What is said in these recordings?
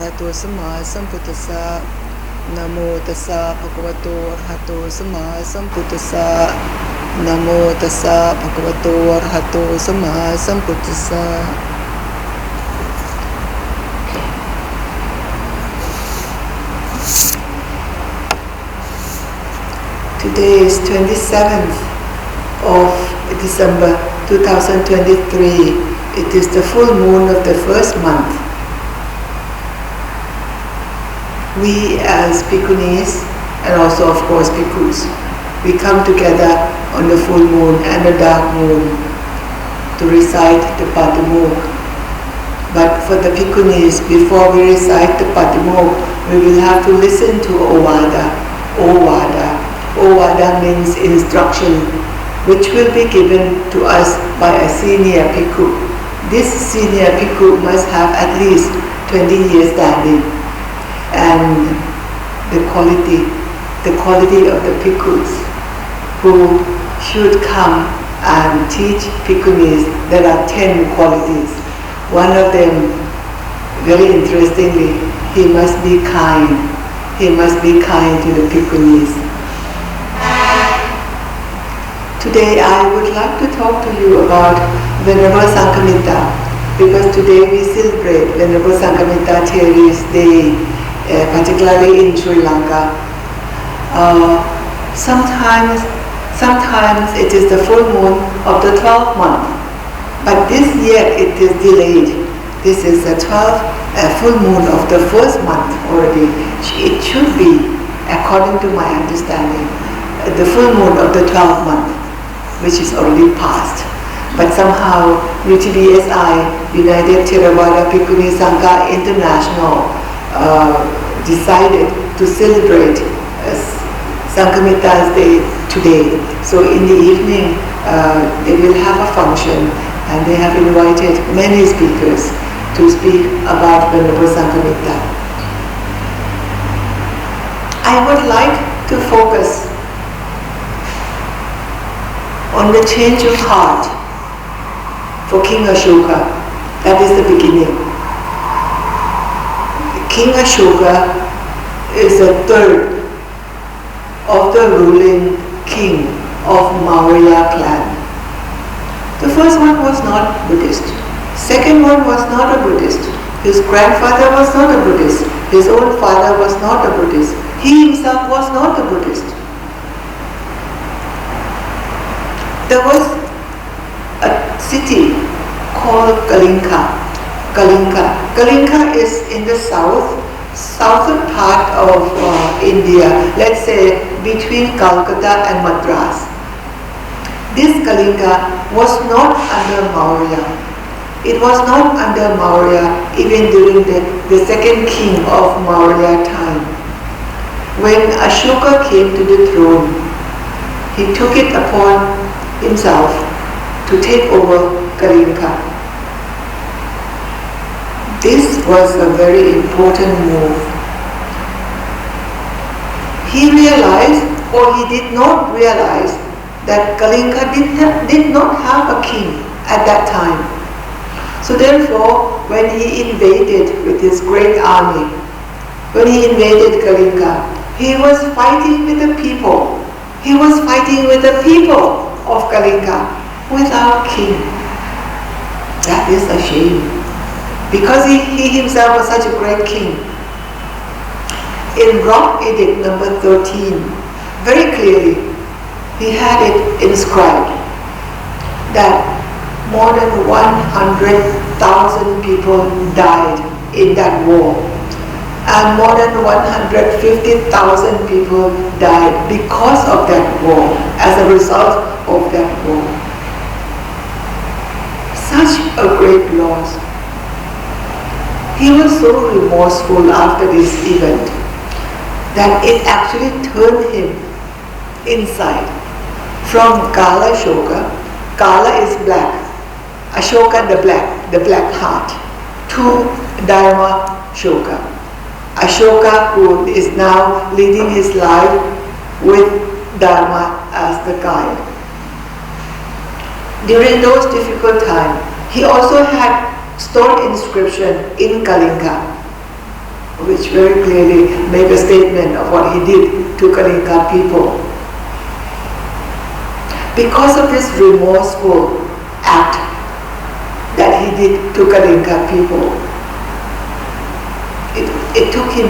Arahato Samma Sambuddhassa. Namo Tassa Bhagavato Arahato Samma Sambuddhassa. Namo Tassa Bhagavato Arahato Samma Sambuddhassa. Today is 27th of December 2023. It is the full moon of the first month. We as Bhikkhunis and also of course Bhikkhus, we come together on the full moon and the dark moon to recite the Patimokkha. But for the Bhikkhunis, before we recite the Patimokkha, we will have to listen to Ovada. Ovada. Ovada means instruction, which will be given to us by a senior Bhikkhu. This senior Bhikkhu must have at least 20 years standing. And the quality of the Bhikkhus who should come and teach Bhikkhunis, there are 10 qualities. One of them, very interestingly, he must be kind. He must be kind to the Bhikkhunis. Today I would like to talk to you about Venerable Sanghamittā, because today we celebrate Venerable Sanghamittā Theri's day, particularly in Sri Lanka. Sometimes it is the full moon of the 12th month, but this year it is delayed. This is the 12th full moon of the first month already. It should be, according to my understanding, the full moon of the 12th month, which is already past. But somehow UTBSI, United Theravada Bhikkhuni Sangha International, decided to celebrate Sanghamitta's day today. So in the evening they will have a function, and they have invited many speakers to speak about Venerable Sanghamittā. I would like to focus on the change of heart for King Ashoka. That is the beginning. King Ashoka is the third of the ruling king of Maurya clan. The first one was not Buddhist. Second one was not a Buddhist. His grandfather was not a Buddhist. His own father was not a Buddhist. He himself was not a Buddhist. There was a city called Kalinka. Kalinka is in the southern part of India, let's say between Calcutta and Madras. This Kalinka was not under Maurya. It was not under Maurya even during the second king of Maurya time. When Ashoka came to the throne, he took it upon himself to take over Kalinka. This was a very important move. He realized, or he did not realize, that Kalinka did not have a king at that time. So therefore, when he invaded with his great army, when he invaded Kalinka, he was fighting with the people. He was fighting with the people of Kalinka without king. That is a shame. Because he himself was such a great king. In Rock Edict number 13, very clearly, he had it inscribed that more than 100,000 people died in that war. And more than 150,000 people died because of that war, as a result of that war. Such a great loss. He was so remorseful after this event that it actually turned him inside from Kala Ashoka. Kala is black, Ashoka the black heart, to Dharma Ashoka. Ashoka, who is now leading his life with Dharma as the guide. During those difficult times, he also had stone inscription in Kalinka. which very clearly make a statement of what he did to Kalinga people. Because of this remorseful act that he did to Kalinga people, it took him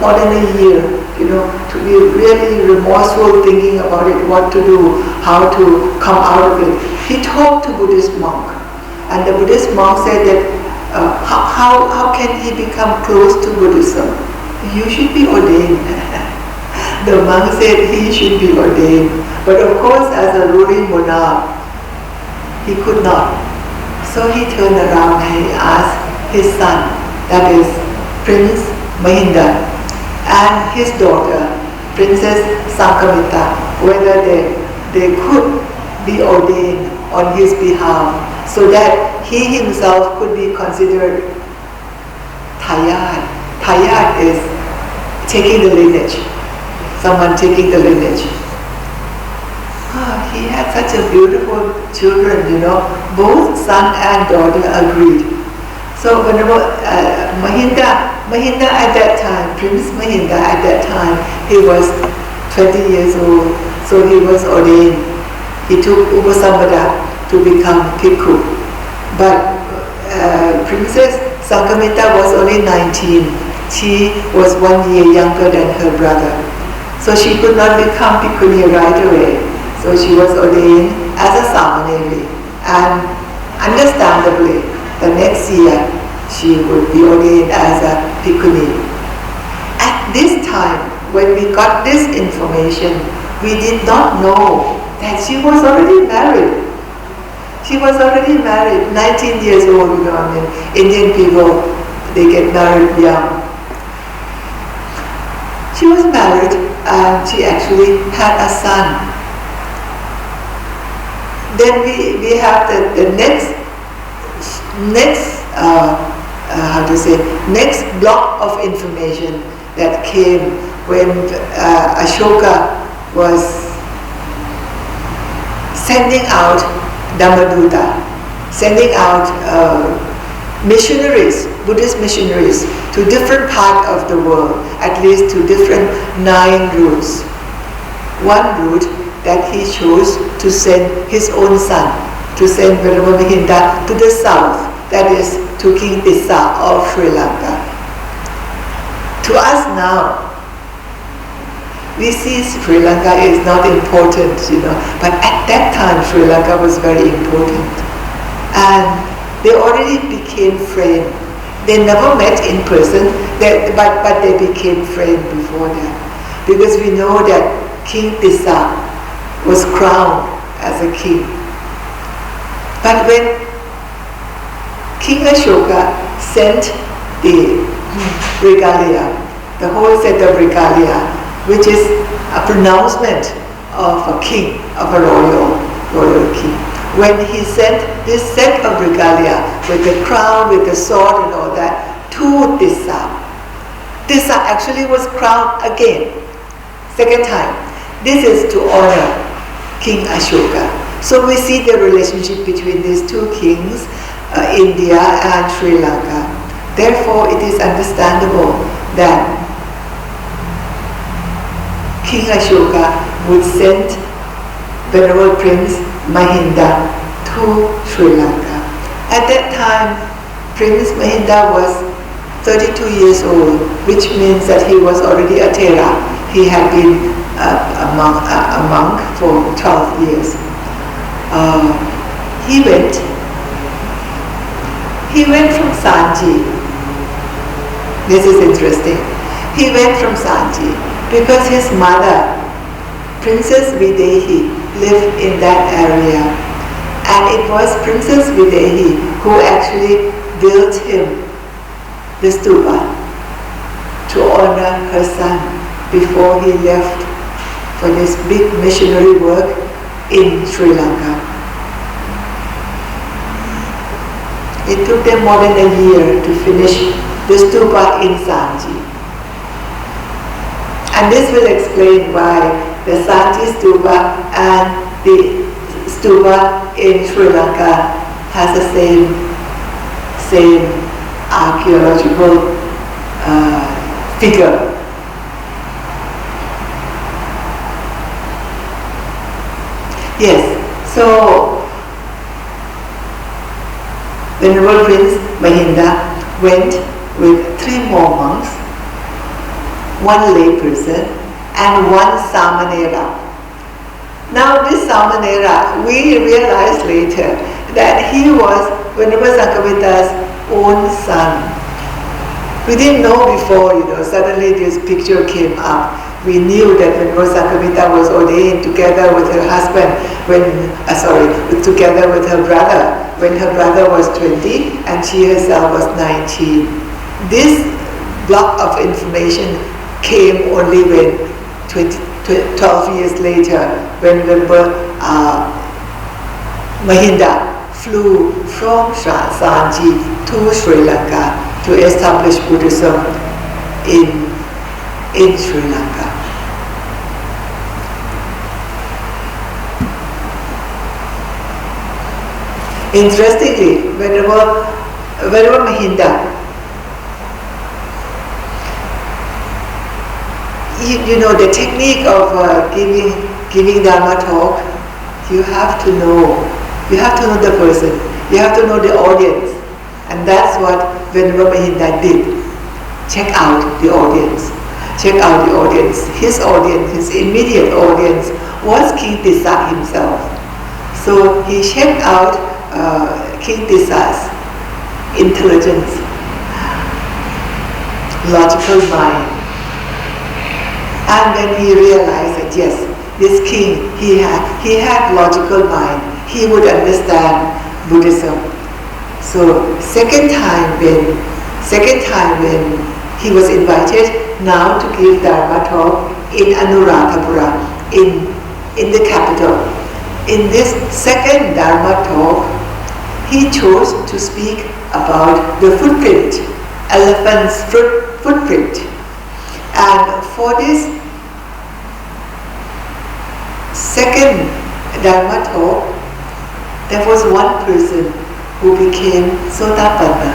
more than a year, to be really remorseful, thinking about it, what to do, how to come out of it. He talked to Buddhist monk, and the Buddhist monk said that how can he become close to Buddhism? You should be ordained. The monk said he should be ordained, but of course as a ruling monarch, he could not. So he turned around and he asked his son, that is Prince Mahinda, and his daughter, Princess Sanghamittā, whether they could be ordained on his behalf, so that he himself could be considered Thayat. Thayat is taking the lineage, someone taking the lineage. He had such a beautiful children, both son and daughter agreed. So whenever Mahinda at that time, Prince Mahinda at that time, he was 20 years old, so he was ordained. He took Upasambhada to become Bhikkhu. But Princess Sanghamittā was only 19. She was 1 year younger than her brother. So she could not become Bhikkhuni right away. So she was ordained as a Samaneri. And understandably, the next year she would be ordained as a Bhikkhuni. At this time, when we got this information, we did not know that she was already married. She was already married, 19 years old, Indian people, they get married young. She was married and she actually had a son. Then we have the next block of information that came when Ashoka was sending out Dhammananda, sending out missionaries, Buddhist missionaries, to different parts of the world, at least to different 9 routes. One route that he chose to send his own son, to send Venerable Mahinda to the south, that is to King Tissa of Sri Lanka. To us now, we see Sri Lanka is not important, but at that time Sri Lanka was very important. And they already became friends. They never met in person, but they became friends before that. Because we know that King Tissa was crowned as a king. But when King Ashoka sent the regalia, the whole set of regalia, which is a pronouncement of a king, of a royal king. When he sent this set of regalia with the crown, with the sword and all that to Tissa, Tissa actually was crowned again, second time. This is to honor King Ashoka. So we see the relationship between these two kings, India and Sri Lanka. Therefore, it is understandable that King Ashoka would send Venerable Prince Mahinda to Sri Lanka. At that time, Prince Mahinda was 32 years old, which means that he was already a Thera. He had been a monk for 12 years. He went from Sanji. This is interesting. He went from Sanji because his mother, Princess Videhi, lived in that area. And it was Princess Videhi who actually built him the stupa to honor her son before he left for this big missionary work in Sri Lanka. It took them more than a year to finish the stupa in Sanji. And this will explain why the Sanji stupa and the stupa in Sri Lanka has the same archaeological figure. Yes, so Venerable Prince Mahinda went with 3 more monks, 1 lay person and 1 samanera. Now this samanera, we realized later that he was Venerable Sanghamitta's own son. We didn't know before, suddenly this picture came up. We knew that Venerable Sanghamittā was ordained together with her husband, together with her brother, when her brother was 20 and she herself was 19. This block of information came only when 12 years later, when Venerable Mahinda flew from Sanji to Sri Lanka to establish Buddhism in Sri Lanka. Interestingly, Venerable Mahinda, the technique of giving Dharma talk, you have to know the person, you have to know the audience, and that's what Venerable Mahinda did. Check out the audience. His audience, his immediate audience was King Tissa himself. So he checked out King Tissa's intelligence, logical mind. And when he realized that yes, this king, he had logical mind, he would understand Buddhism. So second time when he was invited now to give Dharma talk in Anuradhapura, in the capital. In this second Dharma talk, he chose to speak about the footprint, elephant's footprint. And for this second Dharma talk, there was one person who became Sotapanna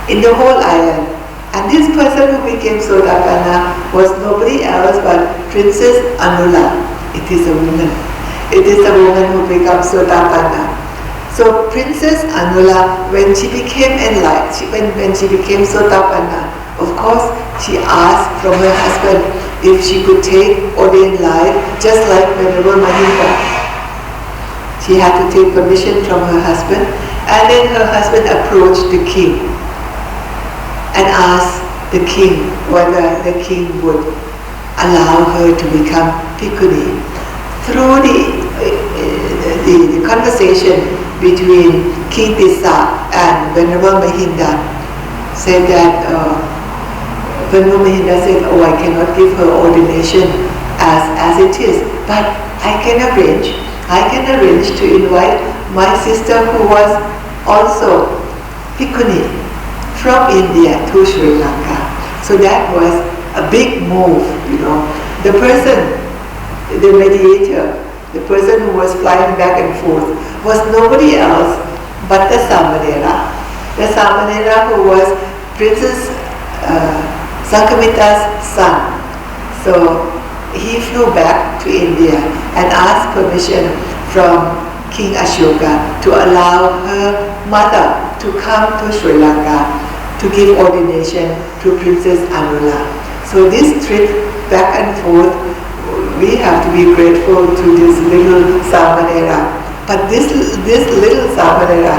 in the whole island. And this person who became Sotapanna was nobody else but Princess Anula. It is a woman. It is the woman who becomes Sotapanna. So Princess Anula, when she became enlightened, when she became Sotapanna, of course she asked from her husband if she could take ordained life just like Venerable Mahinda. She had to take permission from her husband, and then her husband approached the king and asked the king whether the king would allow her to become Bhikkhuni. Through the conversation between King Tissa and Venerable Mahinda, said that Venerable Mahinda said, "Oh, I cannot give her ordination as it is, but I can arrange to invite my sister who was also Bhikkhuni from India to Sri Lanka." So that was a big move, The person, the mediator, the person who was flying back and forth was nobody else but the samanera. The samanera who was Princess Sanghamitta's son. So he flew back to India and asked permission from King Ashoka to allow her mother to come to Sri Lanka to give ordination to Princess Anula. So this trip back and forth, we have to be grateful to this little samanera. But this little samanera,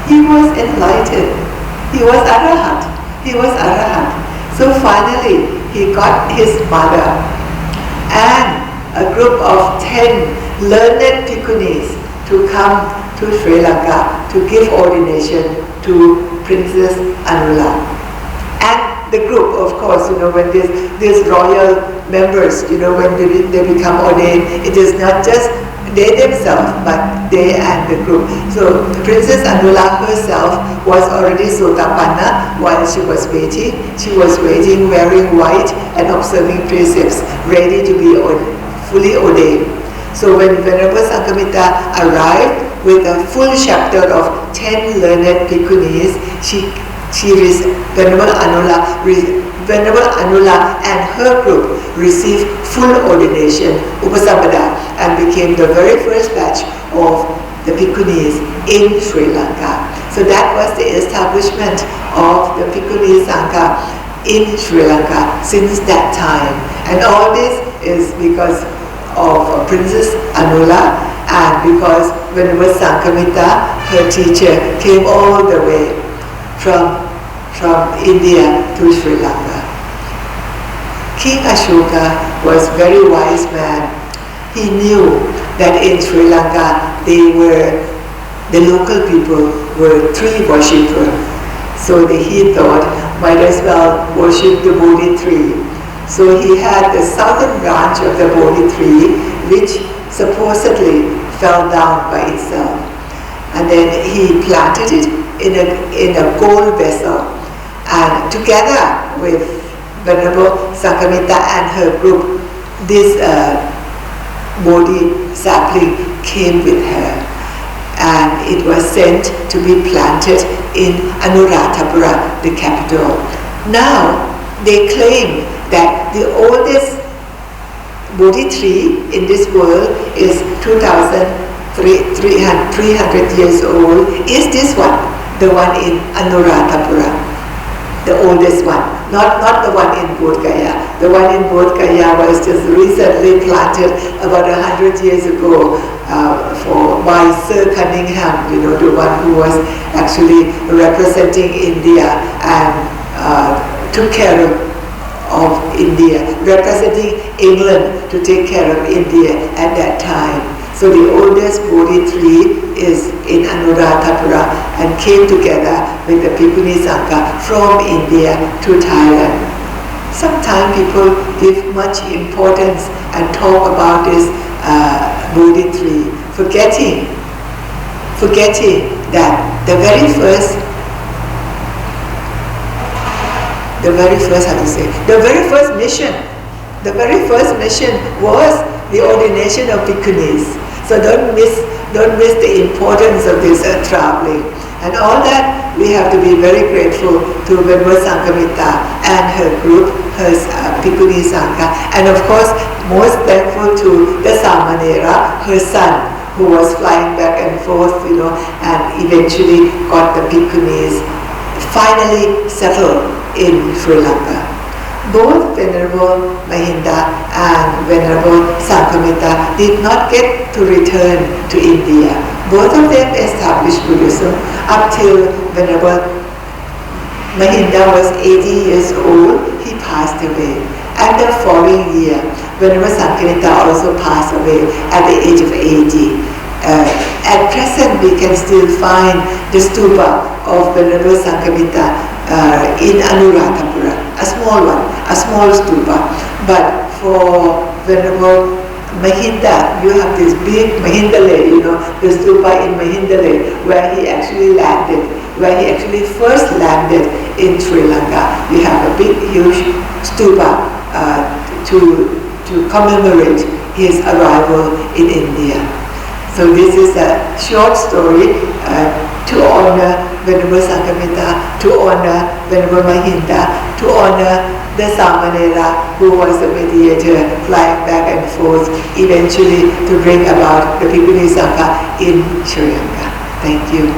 he was enlightened. He was arahant. So finally, he got his mother and a group of 10 learned Bhikkhunis to come to Sri Lanka to give ordination to Princess Anula. And the group, of course, when these royal members, when they become ordained, it is not just they themselves, but they and the group. So Princess Anula herself was already Sotapanna while she was waiting. She was waiting wearing white and observing precepts, ready to be fully ordained. So when Venerable Sanghamittā arrived with a full chapter of 10 learned Bhikkhunis, Venerable Venerable Anula and her group received full ordination, Upasampada, and became the very first batch of the Bhikkhunis in Sri Lanka. So that was the establishment of the Bhikkhuni Sangha in Sri Lanka since that time. And all this is because of Princess Anula, and because Venerable Sanghamitta, her teacher, came all the way from India to Sri Lanka. King Ashoka was a very wise man. He knew that in Sri Lanka the local people were tree worshippers. So he thought, might as well worship the Bodhi tree. So he had the southern branch of the Bodhi tree, which supposedly fell down by itself. And then he planted it in a gold vessel. And together with Venerable Sanghamitta and her group, this Bodhi sapling came with her. And it was sent to be planted in Anuradhapura, the capital. Now, they claim that the oldest Bodhi tree in this world is 2,300 years old. Is this one, the one in Anuradhapura, the oldest one? Not the one in Bodh Gaya. The one in Bodh Gaya was just recently planted about 100 years ago by Sir Cunningham, the one who was actually representing India and took care of India, representing England to take care of India at that time. So the oldest Bodhi tree is in Anuradhapura and came together with the Bhikkhuni Sangha from India to Thailand. Sometimes people give much importance and talk about this Bodhi tree, forgetting that the very first mission was the ordination of Bhikkhunis. So don't miss the importance of this traveling. And all that, we have to be very grateful to Venerable Sanghamitta and her group, her Bhikkhuni Sangha, and of course most thankful to the Samanera, her son, who was flying back and forth, and eventually got the Bhikkhunis finally settled in Sri Lanka. Both Venerable Mahinda and Venerable Sanghamitta did not get to return to India. Both of them established Buddhism up till Venerable Mahinda was 80 years old. He passed away. And the following year, Venerable Sanghamitta also passed away at the age of 80. At present, we can still find the stupa of Venerable Sanghamitta in Anuradhapura, a small one, a small stupa. But for Venerable Mahinda, you have this big Mahindale, the stupa in Mahindale, where he actually landed, where he actually first landed in Sri Lanka. We have a big, huge stupa to commemorate his arrival in India. So this is a short story to honor Venerable Sanghamitta, to honor Venerable Mahinda, to honor the Samanera, who was the mediator, flying back and forth, eventually to bring about the Bhikkhuni Sangha in Sri Lanka. Thank you.